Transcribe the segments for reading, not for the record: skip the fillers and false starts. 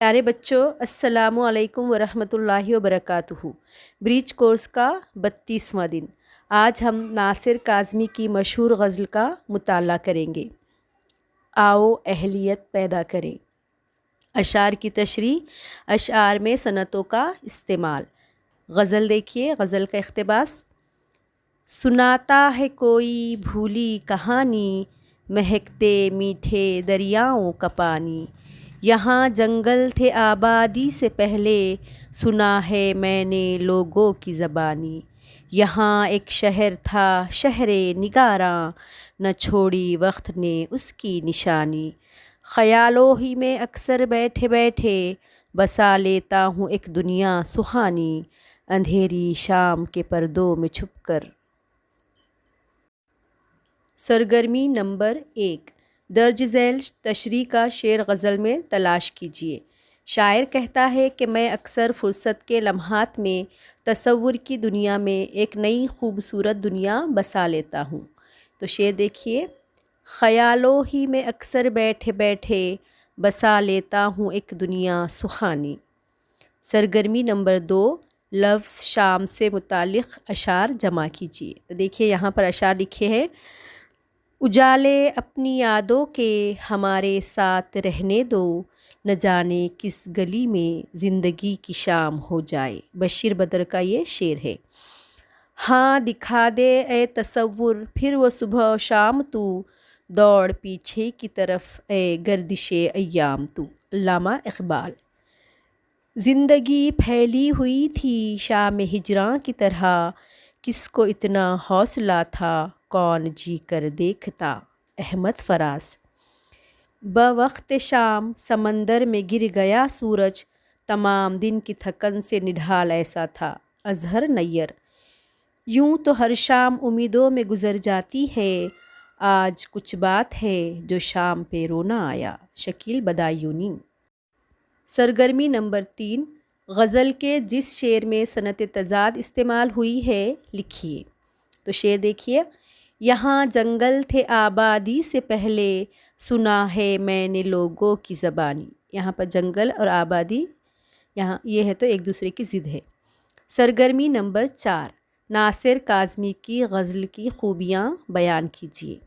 प्यारे बच्चों, अस्सलामु अलैकुम वरहमतुल्लाहि वबरकातुहू। ब्रीच कोर्स का 32वां दिन। आज हम नासिर काज़मी की मशहूर गज़ल का मुताला करेंगे। आओ अहलियत पैदा करें। अशार की तशरीह, अशार में सनतों का इस्तेमाल। गज़ल देखिए, गज़ल का इक़्तिबास। सुनाता है कोई भूली कहानी, महकते मीठे दरियाओं का पानी। यहाँ जंगल थे आबादी से पहले, सुना है मैंने लोगों की ज़बानी। यहाँ एक शहर था शहरे निगारां, न छोड़ी वक्त ने उसकी निशानी। ख़यालों ही में अक्सर बैठे बैठे, बसा लेता हूँ एक दुनिया सुहानी। अंधेरी शाम के पर्दों में छुपकर। सरगर्मी नंबर 1। दर्ज झैल तशरीह का शेर गज़ल में तलाश कीजिए। शायर कहता है कि मैं अक्सर फ़ुर्सत के लम्हात में तसव्वुर की दुनिया में एक नई खूबसूरत दुनिया बसा लेता हूँ। तो शेर देखिए। ख़यालों ही में अक्सर बैठे बैठे, बसा लेता हूँ एक दुनिया सुहानी। सरगर्मी नंबर 2। लफ्ज़ शाम से मुतालिक अशार जमा कीजिए। तो देखिए यहाँ पर अशार लिखे हैं। उजाले अपनी यादों के हमारे साथ रहने दो, न जाने किस गली में ज़िंदगी की शाम हो जाए। बशीर बदर का ये शेर है। हाँ दिखा दे ए तसव्वुर फिर वो सुबह शाम तू, दौड़ पीछे की तरफ ए गर्दिशे अय्याम तू। अल्लामा इक़बाल। ज़िंदगी फैली हुई थी शाम हिजरां की तरह, किसको इतना हौसला था कौन जी कर देखता। अहमद फराज। बवक्त शाम समंदर में गिर गया सूरज, तमाम दिन की थकन से निढाल ऐसा था। अज़हर नैयर। यूं तो हर शाम उम्मीदों में गुज़र जाती है, आज कुछ बात है जो शाम पे रोना आया। शकील बदायूनी। सरगर्मी नंबर 3। गज़ल के जिस शेर में सनत तज़ाद इस्तेमाल हुई है लिखिए। तो शेर देखिए। यहाँ जंगल थे आबादी से पहले, सुना है मैंने लोगों की ज़बानी। यहाँ पर जंगल और आबादी यहाँ ये है तो एक दूसरे की ज़िद है। सरगर्मी नंबर 4। नासिर काज़मी की गज़ल की खूबियाँ बयान कीजिए।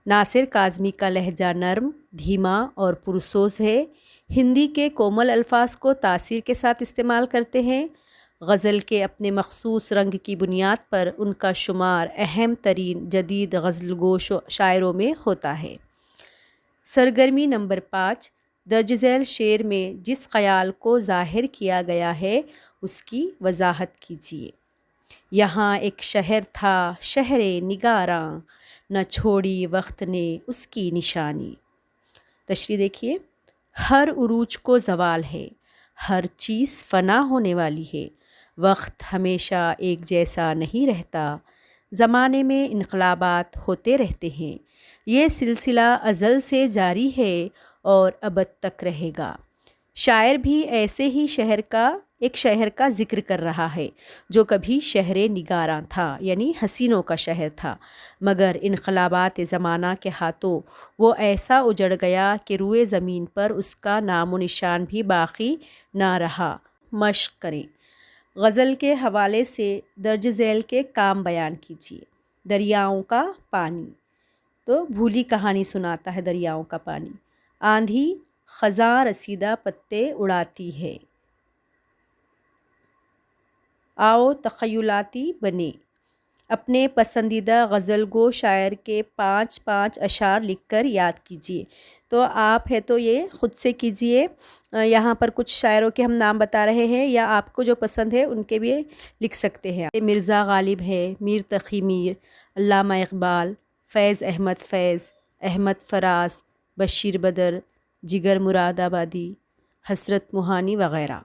नासिर काज़मी का लहजा नर्म, धीमा और पुरसोज़ है। हिंदी के कोमल अल्फाज को तासीर के साथ इस्तेमाल करते हैं। गज़ल के अपने मखसूस रंग की बुनियाद पर उनका शुमार अहम तरीन जदीद गज़ल गो शायरों में होता है। सरगर्मी नंबर 5। दर्ज झैल शेर में जिस ख़याल को ज़ाहिर किया गया है उसकी वजाहत कीजिए। यहाँ एक शहर था शहरे निगारां, न छोड़ी वक्त ने उसकी निशानी। तशरीह देखिए। हर उरूज को ज़वाल है, हर चीज़ फ़ना होने वाली है। वक्त हमेशा एक जैसा नहीं रहता, ज़माने में इनकलाबात होते रहते हैं। ये सिलसिला अज़ल से जारी है और अबद तक रहेगा। शायर भी ऐसे ही एक शहर का ज़िक्र कर रहा है जो कभी शहरे निगारां था, यानी हसीनों का शहर था, मगर इनकलाबात ज़माना के हाथों वो ऐसा उजड़ गया कि रुए ज़मीन पर उसका नामो निशान भी बाकी ना रहा। मश्क करें। गज़ल के हवाले से दर्ज झैल के काम बयान कीजिए। दरियाओं का पानी। तो भूली कहानी सुनाता है दरियाओं का पानी। आंधी ख़ज़ां रसीदा पत्ते उड़ाती है। आओ तख़य्युलाती बने। अपने पसंदीदा गज़ल गो शायर के 5 अशार लिखकर याद कीजिए। तो आप है तो ये ख़ुद से कीजिए। यहाँ पर कुछ शायरों के हम नाम बता रहे हैं, या आपको जो पसंद है उनके भी लिख सकते हैं। मिर्ज़ा गालिब है, मीर तक़ी मीर, अल्लामा इक़बाल, फ़ैज़ अहमद फ़ैज़, अहमद फ़राज, बशीर बदर, जिगर मुरादाबादी, हसरत मुहानी वग़ैरह।